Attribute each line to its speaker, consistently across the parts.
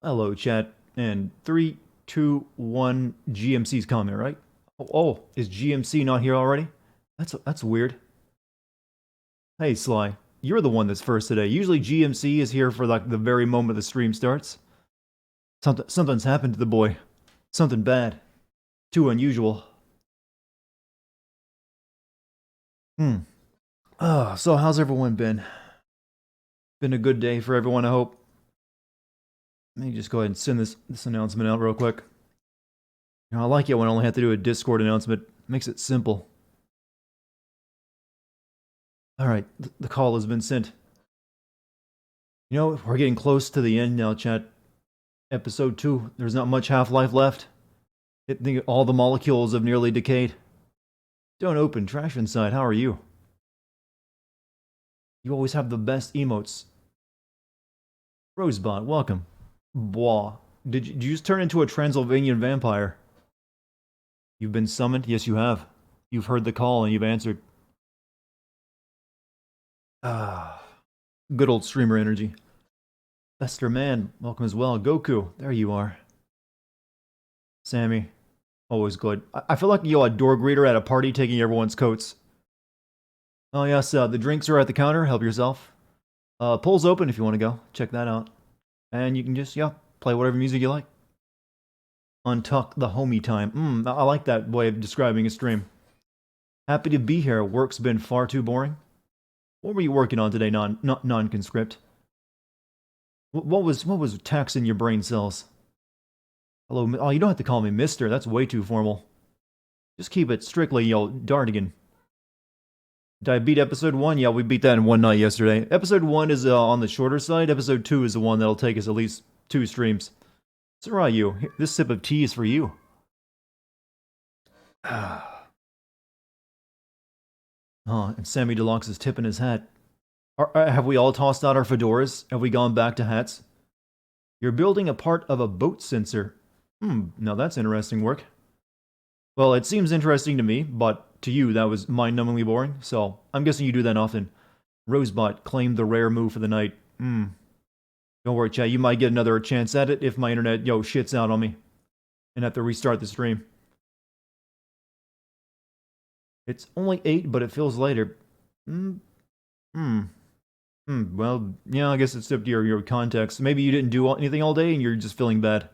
Speaker 1: Hello, chat. And 3, 2, 1, GMC's coming, right? Oh, is GMC not here already? That's weird. Hey, Sly, you're the one that's first today. Usually GMC is here for like the very moment the stream starts. Something's happened to the boy. Something bad. Too unusual. Hmm. So how's everyone been? Been a good day for everyone, I hope. Let me just go ahead and send this announcement out real quick. You know, I like it when I only have to do a Discord announcement. Makes it simple. Alright, the call has been sent. You know, we're getting close to the end now, chat. Episode 2. There's not much half-life left. I think all the molecules have nearly decayed. Don't open. Trash inside. How are you? You always have the best emotes. Rosebud, welcome. Bois. Did you just turn into a Transylvanian vampire? You've been summoned? Yes, you have. You've heard the call and you've answered. Ah. Good old streamer energy. Bester Man, welcome as well. Goku, there you are. Sammy, always good. I feel like you're a door greeter at a party taking everyone's coats. Oh yes, the drinks are at the counter. Help yourself. Poll's open if you want to go. Check that out. And you can just, yeah, play whatever music you like. Untuck the homie time. I like that way of describing a stream. Happy to be here. Work's been far too boring. What were you working on today, non-conscript? What was taxing your brain cells? Hello, oh, you don't have to call me mister. That's way too formal. Just keep it strictly, Dartigan. Did I beat episode 1? Yeah, we beat that in one night yesterday. Episode 1 is on the shorter side. Episode 2 is the one that'll take us at least 2 streams. Sarayu, this sip of tea is for you. And Sammy Deluxe is tipping his hat. Have we all tossed out our fedoras? Have we gone back to hats? You're building a part of a boat sensor. Now that's interesting work. Well, it seems interesting to me, but to you that was mind-numbingly boring, so I'm guessing you do that often. Rosebot claimed the rare move for the night. Don't worry, chat, you might get another chance at it if my internet, shits out on me. And have to restart the stream. It's only 8, but it feels later. Well, yeah, I guess it's up to your context. Maybe you didn't do anything all day and you're just feeling bad.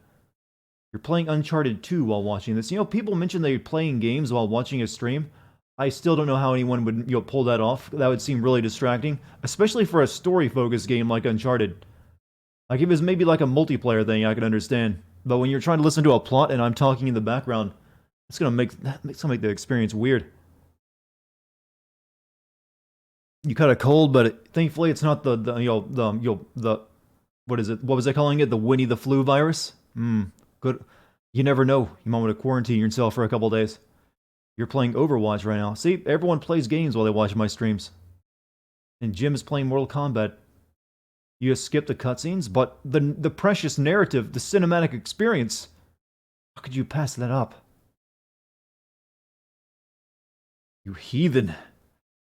Speaker 1: You're playing Uncharted 2 while watching this. You know, people mention they're playing games while watching a stream. I still don't know how anyone would, pull that off. That would seem really distracting, especially for a story-focused game like Uncharted. Like, if it was maybe like a multiplayer thing, I could understand. But when you're trying to listen to a plot and I'm talking in the background, it's gonna make the experience weird. You caught a cold, but thankfully it's not the what is it? What was I calling it? The Winnie the Flu virus? Good. You never know. You might want to quarantine yourself for a couple days. You're playing Overwatch right now. See, everyone plays games while they watch my streams. And Jim is playing Mortal Kombat. You just skip the cutscenes, but the precious narrative, the cinematic experience. How could you pass that up? You heathen.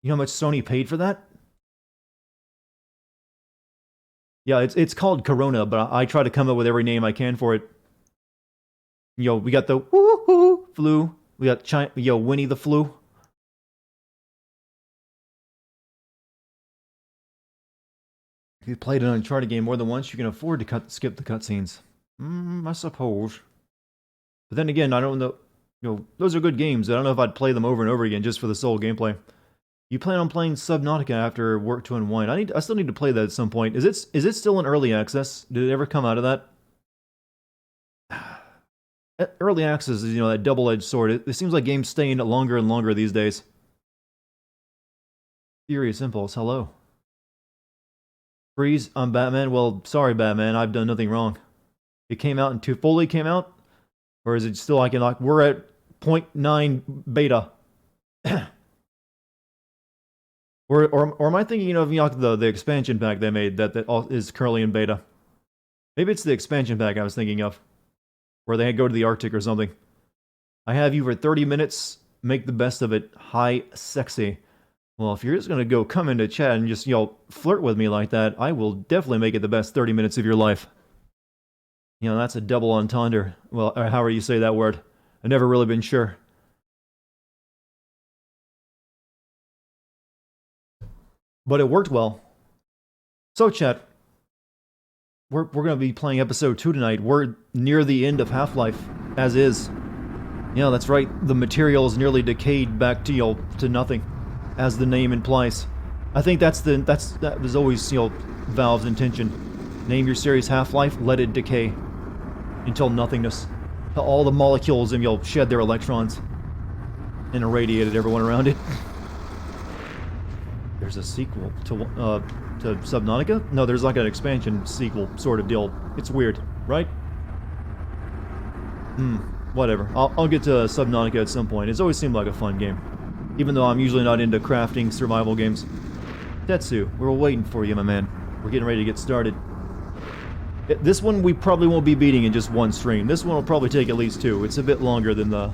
Speaker 1: You know how much Sony paid for that? Yeah, it's called Corona, but I try to come up with every name I can for it. We got the woo-hoo flu. We got Winnie the Flu. If you played an Uncharted game more than once, you can afford to skip the cutscenes. I suppose. But then again, I don't know. Those are good games. I don't know if I'd play them over and over again just for the sole gameplay. You plan on playing Subnautica after work to unwind. I still need to play that at some point. Is it still in early access? Did it ever come out of that? Early access is, that double-edged sword. It seems like games staying longer and longer these days. Furious Impulse, hello. Freeze, I'm Batman. Well, sorry, Batman. I've done nothing wrong. It came out and fully came out? Or is it still we're at 0.9 beta? Or am I thinking of the expansion pack they made that is currently in beta? Maybe it's the expansion pack I was thinking of, where they go to the Arctic or something. I have you for 30 minutes. Make the best of it. Hi, sexy. Well, if you're just gonna go come into chat and just flirt with me like that, I will definitely make it the best 30 minutes of your life. You know, that's a double entendre. Well, or however you say that word. I've never really been sure. But it worked well. So, chat, we're going to be playing episode 2 tonight. We're near the end of Half-Life, as is. Yeah, that's right. The material is nearly decayed back to, you know, to nothing, as the name implies. I think that was always, you know, Valve's intention. Name your series Half-Life, let it decay until nothingness. All the molecules, and you'll shed their electrons and irradiated everyone around it. There's a sequel to Subnautica? No, there's like an expansion sequel sort of deal. It's weird, right? Whatever. I'll get to Subnautica at some point. It's always seemed like a fun game, even though I'm usually not into crafting survival games. Tetsu, we're waiting for you, my man. We're getting ready to get started. This one we probably won't be beating in just one stream. This one will probably take at least 2. It's a bit longer than the...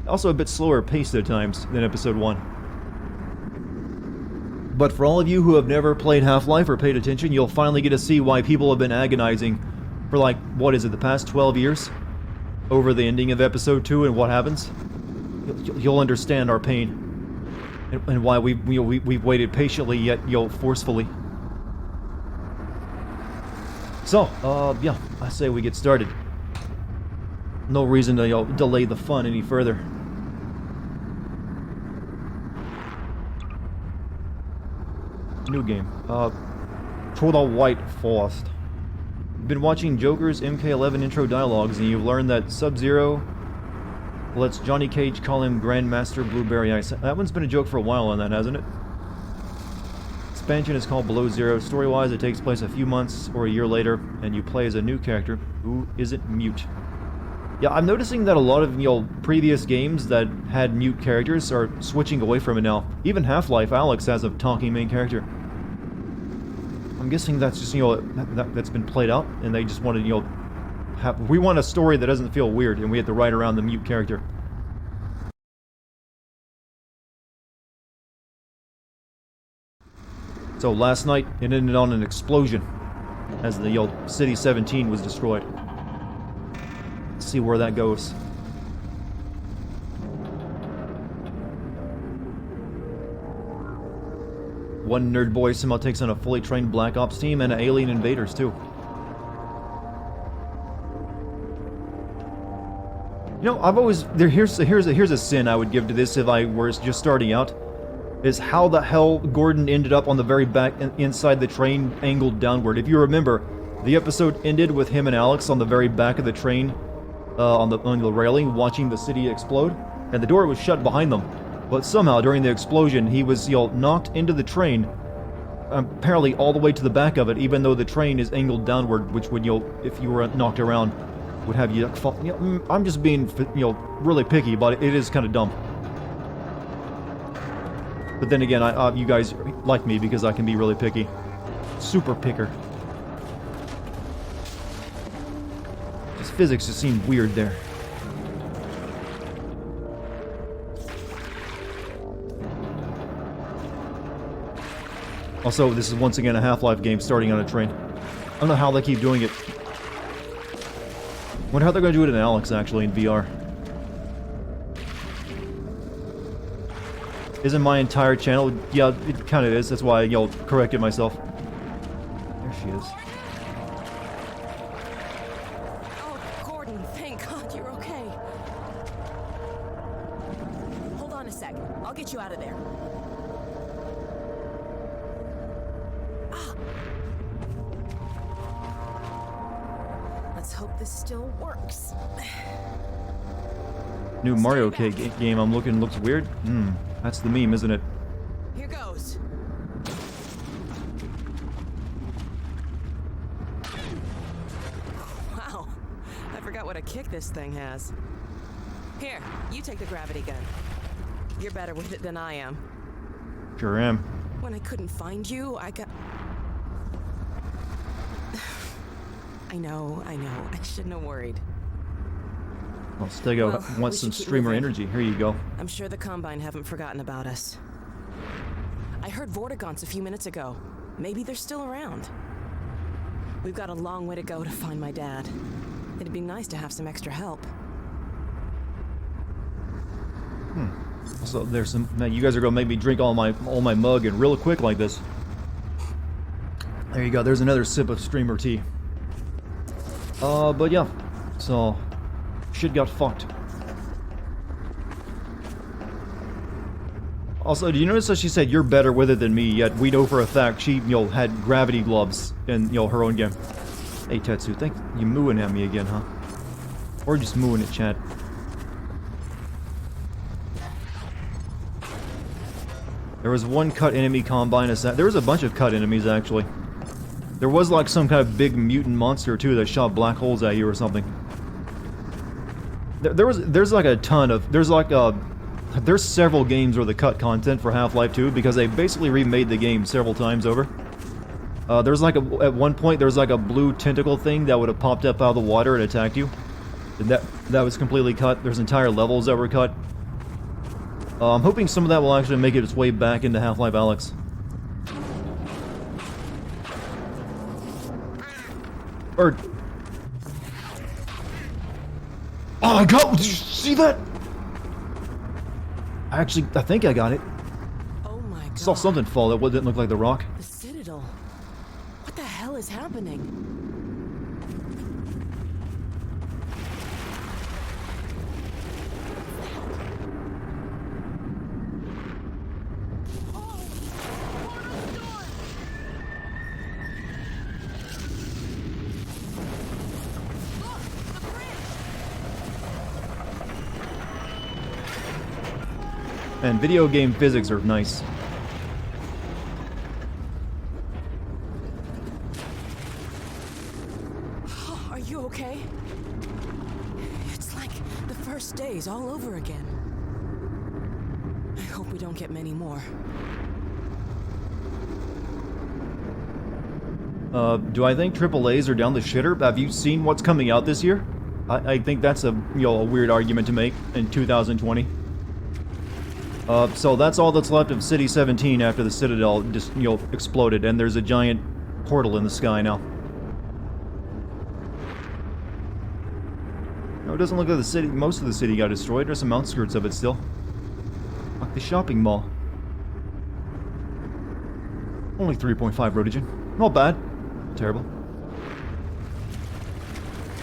Speaker 1: Also a bit slower paced at times than episode 1. But for all of you who have never played Half-Life or paid attention, you'll finally get to see why people have been agonizing for like, what is it, the past 12 years? Over the ending of episode 2 and what happens. You'll understand our pain. And why we've waited patiently yet, forcefully. So, yeah, I say we get started. No reason to, delay the fun any further. New game. To the White Forest. Been watching Joker's MK11 intro dialogues, and you've learned that Sub-Zero lets Johnny Cage call him Grandmaster Blueberry Ice. That one's been a joke for a while on that, hasn't it? Expansion is called Below Zero. Story-wise, it takes place a few months or a year later, and you play as a new character who isn't mute. Yeah, I'm noticing that a lot of, previous games that had mute characters are switching away from it now. Even Half-Life Alyx has a talking main character. I'm guessing that's just, that's been played out, and they just wanted, we want a story that doesn't feel weird, and we have to write around the mute character. So last night, it ended on an explosion, as the City 17 was destroyed. Let's see where that goes. One nerd boy somehow takes on a fully trained Black Ops team and alien invaders too. I've always here's a sin I would give to this if I were just starting out, is how the hell Gordon ended up on the very back inside the train, angled downward. If you remember, the episode ended with him and Alyx on the very back of the train, on the railing, watching the city explode, and the door was shut behind them. But somehow, during the explosion, he was, knocked into the train, apparently all the way to the back of it, even though the train is angled downward, which would, if you were knocked around, would have you fall. I'm just being, really picky, but it is kind of dumb. But then again, you guys like me because I can be really picky. Super picker. Just physics just seemed weird there. Also, this is once again a Half-Life game starting on a train. I don't know how they keep doing it. Wonder how they're going to do it in Alyx, actually, in VR. Isn't my entire channel? Yeah, it kind of is. That's why I corrected myself. There she is.
Speaker 2: Oh, Gordon, thank God you're okay. Hold on a sec. I'll get you out of there. Let's hope this still works.
Speaker 1: New Mario game I'm looking looks weird. That's the meme, isn't it?
Speaker 2: Here goes. Wow, I forgot what a kick this thing has. Here, you take the gravity gun. You're better with it than I am.
Speaker 1: Sure am.
Speaker 2: When I couldn't find you, I got... I know. I shouldn't have worried.
Speaker 1: Well, Stego wants some streamer energy. Here you go.
Speaker 2: I'm sure the Combine haven't forgotten about us. I heard Vortigaunts a few minutes ago. Maybe they're still around. We've got a long way to go to find my dad. It'd be nice to have some extra help.
Speaker 1: So there's some. Man, you guys are gonna make me drink all my mug and real quick like this. There you go. There's another sip of streamer tea. But yeah. So, shit got fucked. Also, do you notice that she said you're better with it than me? Yet we know for a fact she, had gravity gloves in, her own game. Hey Tetsu, think you mooing at me again, huh? Or just mooing at chat. There was one cut enemy combine as that. There was a bunch of cut enemies actually. There was like some kind of big mutant monster too that shot black holes at you or something. There's like a ton of there's several games where the cut content for Half-Life 2 because they basically remade the game several times over. There's like at one point there's like a blue tentacle thing that would have popped up out of the water and attacked you. And that was completely cut. There's entire levels that were cut. I'm hoping some of that will actually make its way back into Half-Life Alyx. Or... Oh, I got... Did you see that? I think I got it.
Speaker 2: Oh my god.
Speaker 1: Saw something fall that didn't look like the rock.
Speaker 2: The Citadel. What the hell is happening?
Speaker 1: And video game physics are nice.
Speaker 2: Are you okay? It's like the first days all over again. I hope we don't get many more.
Speaker 1: Do I think AAAs are down the shitter? Have you seen what's coming out this year? I think that's a weird argument to make in 2020. So that's all that's left of City 17 after the Citadel just, exploded, and there's a giant portal in the sky now. No, it doesn't look like the city, most of the city got destroyed. There's some outskirts of it still. Like the shopping mall. Only 3.5 rotogen. Not bad. Terrible.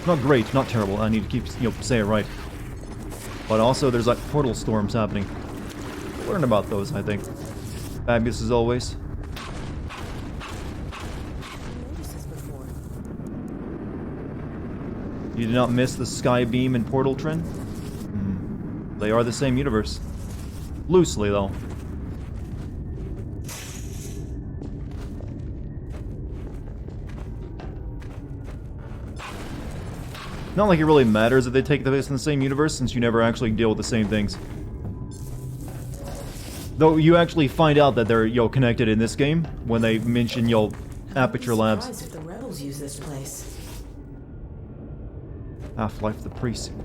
Speaker 1: Not great, not terrible. I need to keep, say it right. But also, there's like portal storms happening. Learn about those, I think. Fabulous as always. You did not miss the Skybeam and Portal trend? They are the same universe. Loosely, though. Not like it really matters that they take place in the same universe, since you never actually deal with the same things. Though you actually find out that they're, connected in this game when they mention, Aperture Labs.
Speaker 2: If the rebels use this place.
Speaker 1: Half-Life the pre-sequel.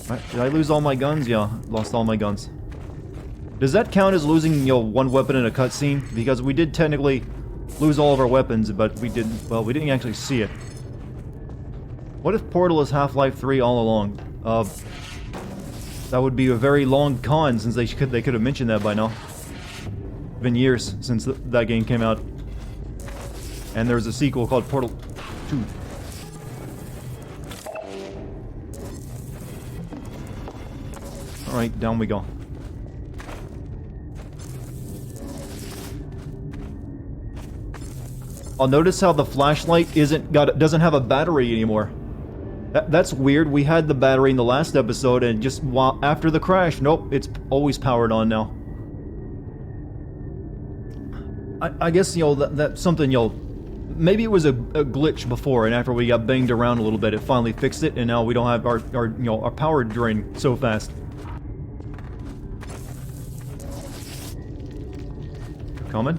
Speaker 1: Right, did I lose all my guns? Yeah, lost all my guns. Does that count as losing, one weapon in a cutscene? Because we did technically lose all of our weapons, but we didn't actually see it. What if Portal is Half-Life 3 all along? That would be a very long con, since they could have mentioned that by now. Been years since that game came out. And there's a sequel called Portal 2. Alright, down we go. I'll notice how the flashlight doesn't have a battery anymore. That's weird. We had the battery in the last episode, and just after the crash, nope, it's always powered on now. I guess, that's something, maybe it was a glitch before, and after we got banged around a little bit, it finally fixed it, and now we don't have our power drain so fast. Coming?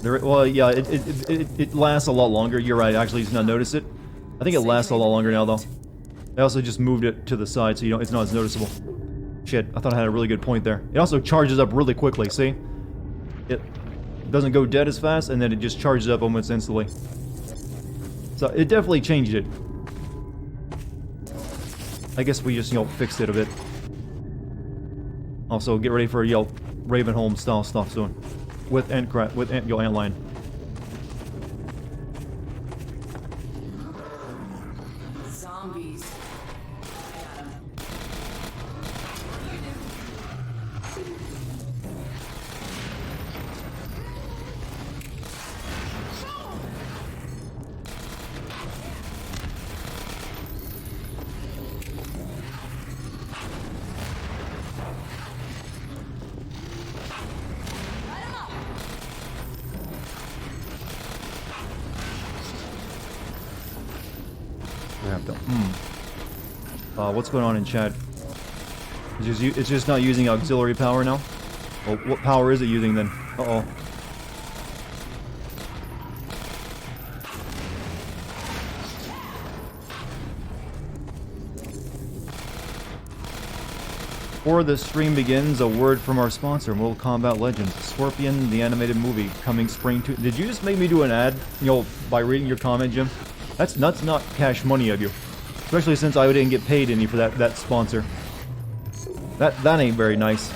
Speaker 1: Well, yeah, it lasts a lot longer. You're right, actually, just not notice it. I think it lasts a lot longer now, though. I also just moved it to the side, so it's not as noticeable. Shit, I thought I had a really good point there. It also charges up really quickly, see? It doesn't go dead as fast, and then it just charges up almost instantly. So it definitely changed it. I guess we just, fixed it a bit. Also, get ready for, Ravenholm style stuff soon. With Antlion.
Speaker 2: Zombies.
Speaker 1: What's going on in chat? It's just not using auxiliary power now? Well, what power is it using then? Uh-oh. Before the stream begins, a word from our sponsor, Mortal Kombat Legends. Scorpion, the animated movie, coming spring to... Did you just make me do an ad, by reading your comment, Jim? That's not cash money of you. Especially since I didn't get paid any for that sponsor. That ain't very nice.